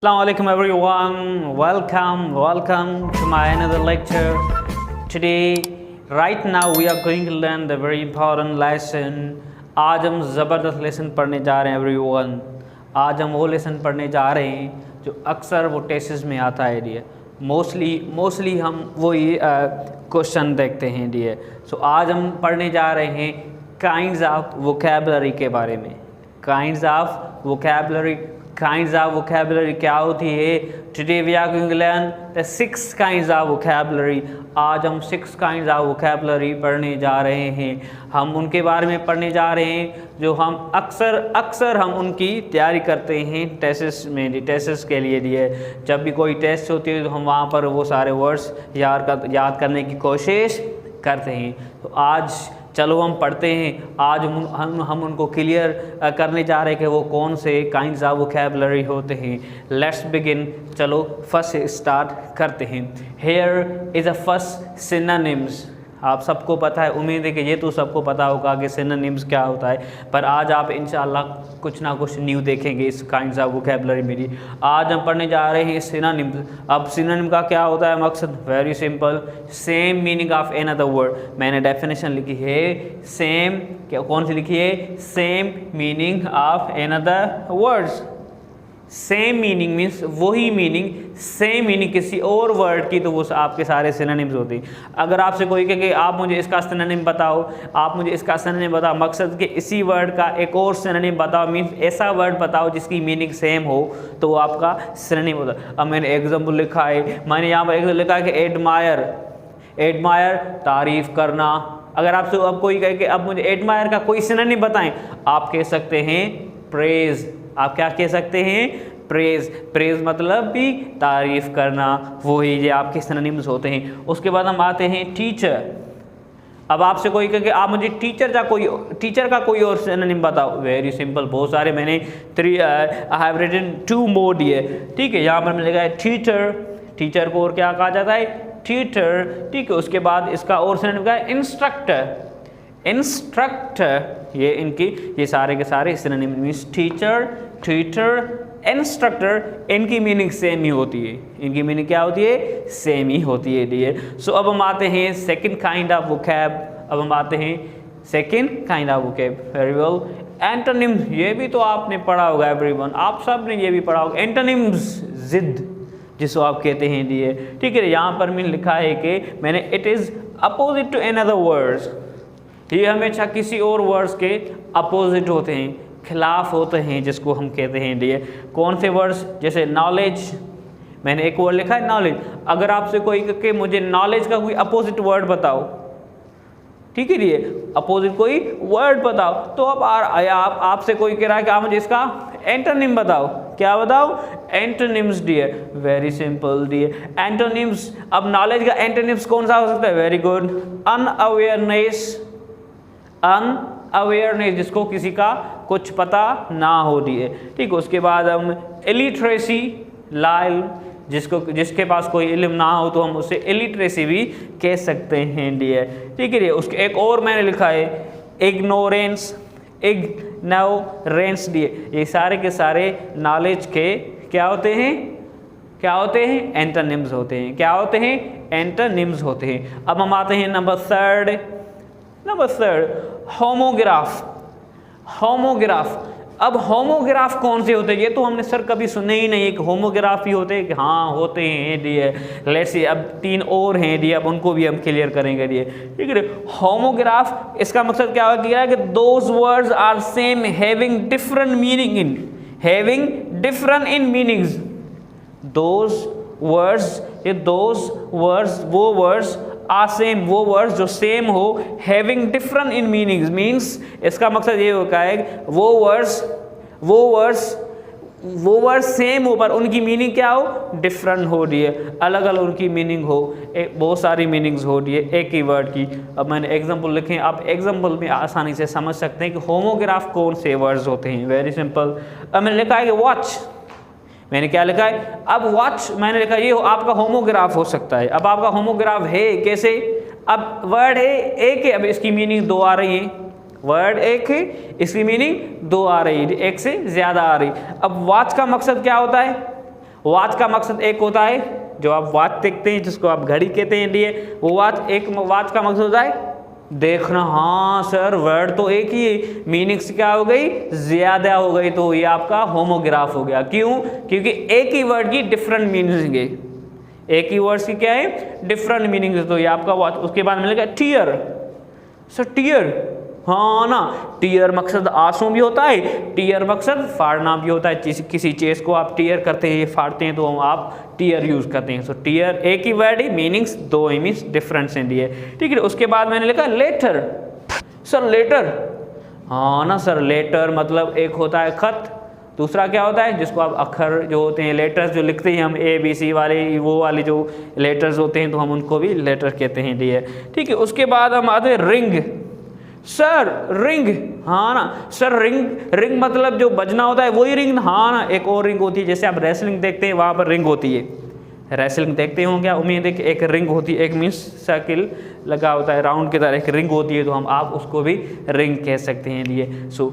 Assalamu alaikum everyone. Welcome to my another lecture. Today, right now we are going to learn the very important lesson. आज हम ज़बरदस्त lesson पढ़ने जा रहे हैं everyone. आज हम वो लेसन पढ़ने जा रहे हैं जो अक्सर वो टेस्ट में आता है डियर. मोस्टली हम वही क्वेश्चन देखते हैं डियर. सो आज हम पढ़ने जा रहे हैं काइंड्स ऑफ वोकैबुलरी के बारे में. काइंड्स ऑफ वोकैबुलरी क्या होती है. Today we are going to learn the 6 kinds of vocabulary. आज हम 6 काइंड्स ऑफ वोकैबुलरी पढ़ने जा रहे हैं. हम उनके बारे में पढ़ने जा रहे हैं जो हम अक्सर हम उनकी तैयारी करते हैं टेस्ट के लिए. जब भी कोई टेस्ट होती है तो हम वहाँ पर वो सारे वर्ड्स याद करने की कोशिश करते हैं. तो आज चलो हम पढ़ते हैं. आज हम उनको क्लियर करने जा रहे हैं कि वो कौन से काइंड्स ऑफ वोकैबुलरी होते हैं. Let's begin. चलो फर्स्ट स्टार्ट करते हैं. Here is a first synonyms. आप सबको पता है, उम्मीद है कि ये तो सबको पता होगा कि सिनोनिम्स क्या होता है, पर आज आप इंशाल्लाह कुछ ना कुछ न्यू देखेंगे इस काइंड्स ऑफ वोकैबुलरी में. आज हम पढ़ने जा रहे हैं सिनोनिम्स. अब सिनोनिम का क्या होता है मकसद? Very simple, same meaning of another word. मैंने डेफिनेशन लिखी है सेम. क्या कौन सी लिखी है? Same meaning of another words. Same meaning means वही मीनिंग, सेम मीनिंग किसी और वर्ड की, तो वो आपके सारे सिनोनिम्स होते हैं. अगर आपसे कोई कहे कि आप मुझे इसका सिनोनिम बताओ, आप मुझे इसका सिनोनिम बताओ, मकसद कि इसी वर्ड का एक और सिनोनिम बताओ, मीन्स ऐसा वर्ड बताओ जिसकी मीनिंग सेम हो, तो वो आपका सिनोनिम होता है. अब मैंने एग्जाम्पल लिखा है, मैंने यहाँ पर एग्जाम्पल लिखा है कि एडमायर तारीफ़ करना. अगर आपसे अब कोई कहे कि अब मुझे एडमायर का कोई सिनोनिम बताएं, आप कह सकते हैं प्रेज. आप क्या कह सकते हैं? प्रेज मतलब भी तारीफ़ करना. वही ये आपके सिनोनिम्स होते हैं. उसके बाद हम आते हैं टीचर. अब आपसे कोई कहे कि आप मुझे टीचर का कोई और सिनोनिम बताओ. वेरी सिंपल, बहुत सारे मैंने आई हैव रिटन 2 मोर दिए. ठीक है, यहाँ पर मैंने लिखा है टीचर को और क्या कहा जाता है? टीचर. ठीक है, उसके बाद इसका और सिनोनिम क्या है? इंस्ट्रक्टर. ये सारे के सारे सिनोनिम मींस टीचर, इंस्ट्रक्टर. इनकी मीनिंग सेम ही होती है. इनकी मीनिंग क्या होती है? सेम ही होती है डियर. सो अब हम आते हैं second kind of vocab. Very well. Antonym, ये भी तो आपने पढ़ा होगा एवरीवन, आप सब ने ये भी पढ़ा होगा. एंटोनिम्स जिद जिसको आप कहते हैं डियर. ठीक है, यहाँ पर मैंने लिखा है कि मैंने it is opposite to another words. ये हमेशा किसी और वर्ड्स के अपोजिट होते हैं, खिलाफ होते हैं, जिसको हम कहते हैं डियर. कौन से वर्ड्स? जैसे नॉलेज. मैंने एक वर्ड लिखा है नॉलेज. अगर आपसे कोई कहे मुझे नॉलेज का कोई अपोजिट वर्ड बताओ, ठीक है डियर, अपोजिट कोई वर्ड बताओ, तो अब आपसे कोई कह रहा है कि आप मुझे इसका एंटोनिम बताओ. क्या बताओ? Antonyms dear. Very simple dear, antonyms. अब नॉलेज का एंटोनिम्स कौन सा हो सकता है? वेरी गुड, अनअवेयरनेस, जिसको किसी का कुछ पता ना हो दिए. ठीक है, उसके बाद हम इलिटरेसी, लाइल, जिसके पास कोई इल्म ना हो तो हम उसे इलिटरेसी भी कह सकते हैं डियर. ठीक है, उसके एक और मैंने लिखा है इग्नोरेंस डियर. ये सारे के सारे नॉलेज के क्या होते हैं? एंटोनिम्स होते हैं. क्या होते हैं? एंटोनिम्स होते हैं. अब हम आते हैं नंबर थर्ड, होमोग्राफ. अब होमोग्राफ कौन से होते हैं? ये तो हमने सर कभी सुने ही नहीं है कि होमोग्राफ ही होते हैं. कि हाँ होते हैं डियर. लेट्स सी, अब 3 और हैं डियर, अब उनको भी हम क्लियर करेंगे डियर. ठीक है, होमोग्राफ इसका मकसद क्या है कि those words are same having different in meanings. वो वर्ड्स आर सेम, वो वर्ड्स जो सेम हो, having different in meanings means इसका मकसद ये होता है वो वर्ड्स सेम हो पर उनकी मीनिंग क्या हो? डिफरेंट हो रही है, अलग अलग उनकी मीनिंग हो. बहुत सारी मीनिंग्स हो रही है एक ही वर्ड की. अब मैंने एग्जांपल लिखे, आप एग्जांपल में आसानी से समझ सकते हैं कि होमोग्राफ कौन से वर्ड्स होते हैं. Very simple. अब मैंने लिखा है कि वॉच. मैंने क्या लिखा है? अब वॉच मैंने लिखा, ये आपका होमोग्राफ हो सकता है. अब आपका होमोग्राफ है कैसे? अब वर्ड है एक है, अब इसकी मीनिंग 2 आ रही है. वर्ड एक है, इसकी मीनिंग 2 आ रही है, एक से ज़्यादा आ रही. अब वॉच का मकसद क्या होता है? वॉच का मकसद एक होता है, जो आप वॉच देखते हैं जिसको आप घड़ी कहते हैं इंडिया, वो वॉच का मकसद होता है देखना। हाँ सर, वर्ड तो एक ही है, मीनिंग्स क्या हो गई, ज्यादा हो गई, तो ये आपका होमोग्राफ हो गया। क्यों? क्योंकि एक ही वर्ड की डिफरेंट मीनिंग्स है, एक ही वर्ड्स की क्या है, डिफरेंट मीनिंग्स, तो ये आपका वॉच। उसके बाद मिलेगा टीयर। सर टीयर, हाँ ना, टीयर मकसद आंसू भी होता है, टीयर मकसद फाड़ना भी होता है। किसी चीज़ को आप टीयर करते हैं, फाड़ते हैं, तो आप टीयर यूज करते हैं। सो टीयर एक ही वर्ड है, मीनिंग्स दो ही, मीन्स डिफरेंस इन दिए, ठीक है। उसके बाद मैंने लिखा लेटर। सर लेटर, हाँ ना सर, लेटर मतलब एक होता है खत, दूसरा क्या होता है जिसको आप अक्षर जो होते हैं, लेटर्स जो लिखते हैं हम, ABC वाले, वो वाले जो लेटर्स होते हैं, तो हम उनको भी लेटर कहते हैं, ठीक है। उसके बाद हम आते हैं रिंग। सर रिंग, हाँ ना सर, रिंग मतलब जो बजना होता है वही रिंग, हाँ ना। एक और रिंग होती है, जैसे आप रेसलिंग देखते हैं वहाँ पर रिंग होती है, रेसलिंग देखते हो क्या, उम्मीद है कि एक रिंग होती है, एक मीन्स सर्किल लगा होता है राउंड की तरह, एक रिंग होती है, तो हम आप उसको भी रिंग कह सकते हैं। सो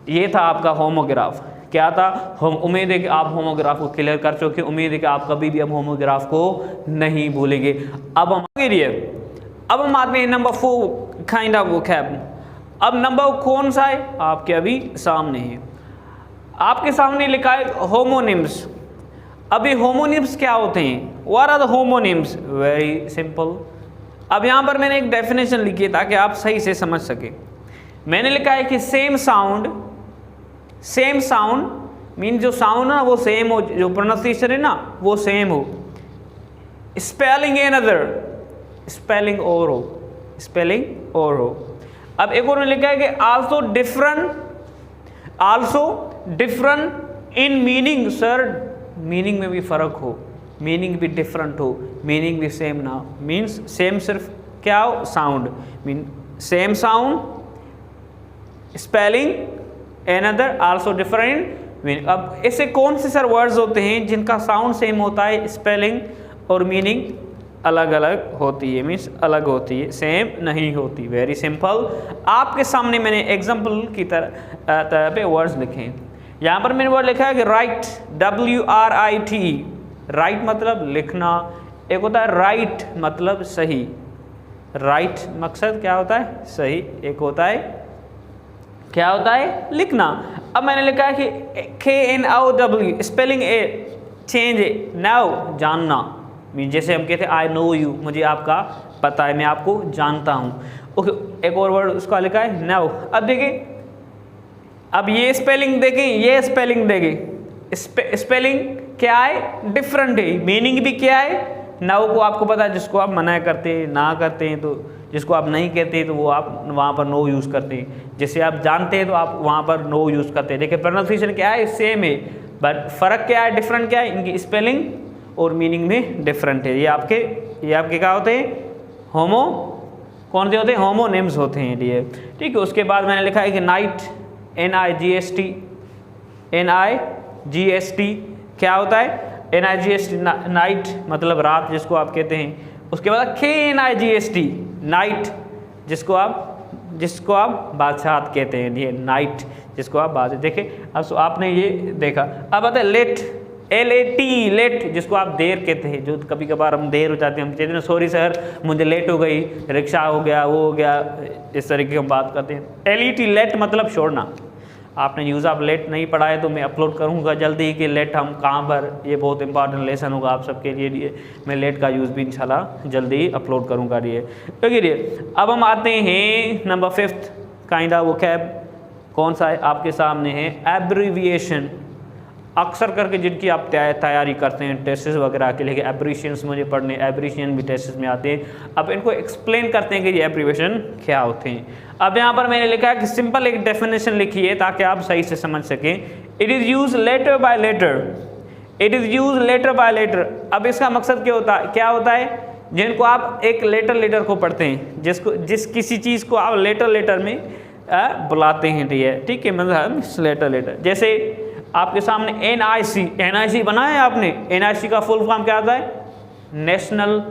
ये था आपका होमोग्राफ। क्या था? हम उम्मीद है कि आप होमोग्राफ को क्लियर कर चुके, उम्मीद है कि आप कभी भी अब होमोग्राफ को नहीं भूलेंगे। अब हम आते हैं नंबर 4 काइंड ऑफ वोकैब। अब नंबर कौन सा है? आपके अभी सामने है, आपके सामने लिखा है होमोनिम्स। अभी होमोनिम्स क्या होते हैं? What are the homonyms? Very simple. अब यहाँ पर मैंने एक डेफिनेशन लिखी है ताकि आप सही से समझ सके। मैंने लिखा है कि सेम साउंड मीन जो साउंड है ना वो सेम हो, जो प्रोनाउंसिएशन है ना वो सेम हो, स्पेलिंग और हो। अब एक और लिखा है कि also different in meaning. Sir meaning में भी फर्क हो, मीनिंग भी डिफरेंट हो, मीनिंग भी सेम ना हो। मीन्स सेम सिर्फ क्या हो, sound, mean same sound, spelling another also different meaning. अब ऐसे कौन से सर वर्ड्स होते हैं जिनका साउंड सेम होता है, स्पेलिंग और मीनिंग अलग अलग होती है, मीन्स अलग होती है, सेम नहीं होती? Very simple. आपके सामने मैंने एग्जाम्पल की तरह पे वर्ड्स लिखे हैं। यहाँ पर मैंने वर्ड लिखा है कि राइट, WRIT, राइट मतलब लिखना। एक होता है राइट मतलब सही, राइट मकसद क्या होता है, सही। एक होता है क्या होता है, लिखना। अब मैंने लिखा है कि KNOW, स्पेलिंग चेंज है, नाउ जानना, मीन जैसे हम कहते हैं आई नो यू, मुझे आपका पता है, मैं आपको जानता हूँ। ओके, एक और वर्ड उसका लिखा है नाउ। अब देखिए, अब ये स्पेलिंग देखें, ये स्पेलिंग देखें, स्पेलिंग क्या है, डिफरेंट है, मीनिंग भी क्या है। नाउ को आपको पता है, जिसको आप मना करते हैं, ना करते हैं, तो जिसको आप नहीं कहते हैं तो वो आप वहाँ पर नो यूज़ करते हैं। जैसे आप जानते हैं तो आप वहाँ पर नो यूज़ करते हैं। देखिए प्रोनाउंसिएशन क्या है, सेम है, बट फ़र्क क्या है, डिफरेंट क्या है, इनकी स्पेलिंग और मीनिंग में डिफरेंट है। ये आपके क्या होते हैं, कौन से होते हैं, होमोनिम्स होते हैं ये, ठीक है। उसके बाद मैंने लिखा है कि नाइट, NIGST क्या होता है, NIGST नाइट मतलब रात जिसको आप कहते हैं। उसके बाद KNIGST नाइट जिसको आप बादशाह कहते हैं, ये नाइट जिसको आप बादशाह। देखिए अब आपने ये देखा। अब आता है लेट, LAT लेट जिसको आप देर कहते हैं, जो कभी कभार हम देर हो जाते हैं, हम कहते हैं सॉरी सर मुझे लेट हो गई, रिक्शा हो गया, वो हो गया, इस तरीके की हम बात करते हैं। LET लेट मतलब छोड़ना। आपने यूज़ ऑफ लेट नहीं पढ़ा है तो मैं अपलोड करूँगा जल्दी ही कि लेट हम कहाँ पर, ये बहुत इंपॉर्टेंट लेसन होगा आप सबके लिए। मैं लेट का यूज़ भी इंशाल्लाह जल्दी ही अपलोड करूँगा ये। अब हम आते हैं नंबर 5 काइंड ऑफ वोकैब। कौन सा है, आपके सामने है एब्रीविएशन। अक्सर करके जिनकी आप तैयारी करते हैं टेस्ट वगैरह के लिए, एब्रीविएशंस मुझे पढ़ने, एब्रीविएशन भी टेस्ट में आते हैं। अब इनको एक्सप्लेन करते हैं कि ये एब्रीविएशन क्या होते हैं। अब यहाँ पर मैंने लिखा है कि सिंपल एक डेफिनेशन लिखी है ताकि आप सही से समझ सकें। It is use letter by letter. अब इसका मकसद क्या होता है, जिनको आप एक लेटर को पढ़ते हैं, जिस किसी चीज़ को आप लेटर में बुलाते हैं, ठीक है, मतलब लेटर। जैसे आपके सामने NIC बनाया है आपने, NIC का फुल फॉर्म क्या आता है, नेशनल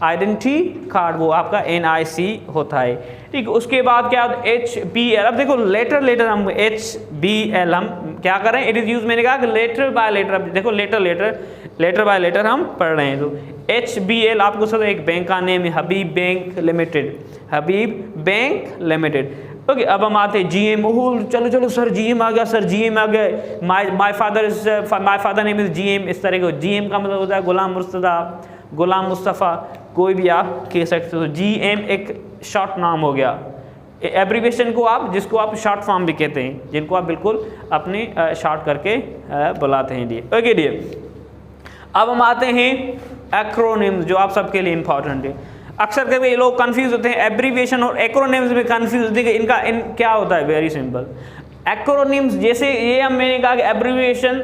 आइडेंटिटी कार्ड, वो आपका NIC होता है, ठीक है। उसके बाद क्या होता है HBL। अब देखो लेटर हम HBL हम क्या कर रहे हैं, इट इज़ यूज, मैंने कहा कि लेटर बाय लेटर, अब देखो लेटर बाय लेटर हम पढ़ रहे हैं। तो HBL आपको सब एक बैंक का नेम है, हबीब बैंक लिमिटेड, हबीब बैंक लिमिटेड। ओके, अब हम आते हैं GM। ओह चलो सर GM आ गया, सर GM आ गया, my father name is GM, इस तरह का। GM का मतलब होता है गुलाम मुर्तज़ा, गुलाम मुस्तफ़ा, कोई भी आप कह सकते हो। GM एक शॉर्ट नाम हो गया, एब्रीवेशन को आप, जिसको आप शॉर्ट फॉर्म भी कहते हैं, जिनको आप बिल्कुल अपने शॉर्ट करके बुलाते हैं। ओके डियर, अब हम आते हैं एक्रोनिम्स, जो आप सबके लिए इंपॉर्टेंट है। अक्सर कभी ये लोग कंफ्यूज होते हैं एब्रीविएशन और एक्रोनिम्स में कंफ्यूज होते हैं कि इनका क्या होता है। वेरी सिंपल, एक्रोनिम्स जैसे ये हम, मैंने कहा कि एब्रीविएशन,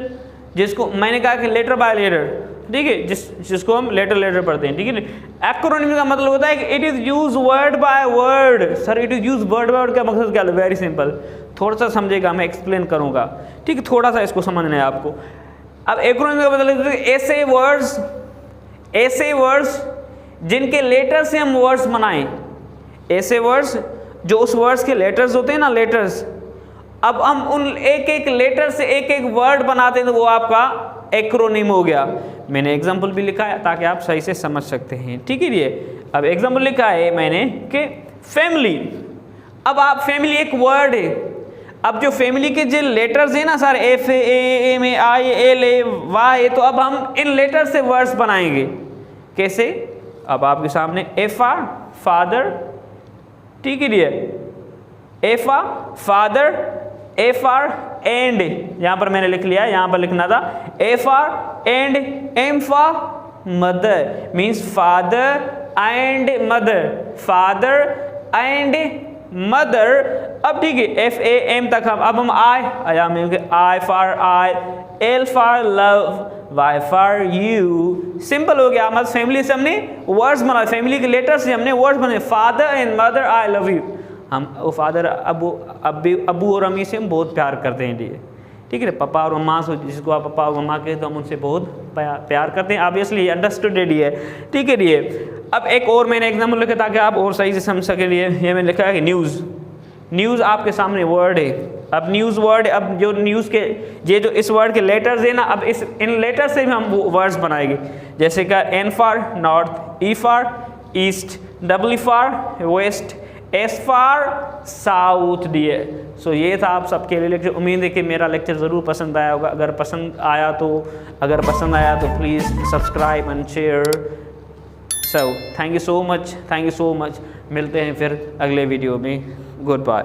जिसको मैंने कहा कि लेटर बाय लेटर, ठीक है, जिसको हम लेटर पढ़ते हैं, ठीक है। एक्रोनिम का मतलब होता है कि it is use word by word. Sir it is use word by word का मकसद क्या है? वेरी सिंपल, थोड़ा सा समझेगा, मैं एक्सप्लेन करूंगा, ठीक है, थोड़ा सा इसको समझना है आपको। अब एक्रोनिम का मतलब ऐसे वर्ड्स जिनके लेटर से हम वर्ड्स बनाएं, ऐसे वर्ड्स जो उस वर्ड्स के लेटर्स होते हैं ना, लेटर्स, अब हम उन एक एक लेटर से एक एक वर्ड बनाते हैं, तो वो आपका एक्रोनिम हो गया। मैंने एग्जाम्पल भी लिखा है ताकि आप सही से समझ सकते हैं, ठीक है। ये अब एग्जाम्पल लिखा है मैंने कि फैमिली, अब आप फैमिली एक वर्ड है, अब जो फैमिली के जो लेटर्स है ना सर, FAMAILAY, तो अब हम इन लेटर से वर्ड्स बनाएंगे। कैसे? अब आपके सामने FR फादर, ठीक है dear, FR father, FR end, यहां पर मैंने लिख लिया, यहां पर लिखना था FR and M for mother, means father and mother, father and mother. अब ठीक है, FAM तक हम I for I, L for love, Y for you, simple हो गया। मतलब फैमिली से हमने वर्ड्स बनाए, फैमिली के लेटर से हमने वर्ड्स बनाए, father and mother, I love you. हम वो फादर अबू और अम्मी से हम बहुत प्यार करते हैं, ठीक है। पापा और मम्मा से, जिसको आप पापा और मम्मा कहते हैं, तो हम उनसे बहुत प्यार करते हैं, ऑब्वियसली अंडरस्टूड है, ठीक है डियर। अब एक और मैंने एग्जाम्पल लिखा ताकि आप और सही से समझ सके लिए, ये मैंने लिखा है कि न्यूज़ आपके सामने वर्ड है। अब न्यूज़ वर्ड, अब जो न्यूज़ के ये जो इस वर्ड के लेटर्स है ना, अब इन लेटर से भी हम वर्ड्स बनाएंगे। जैसे कि N for north, E for east, W for west, S for south dear. So ये था आप सबके लिए लेक्चर। उम्मीद है कि मेरा लेक्चर ज़रूर पसंद आया होगा। अगर पसंद आया तो please subscribe and share. So thank you so much, मिलते हैं फिर अगले वीडियो में। Good bye.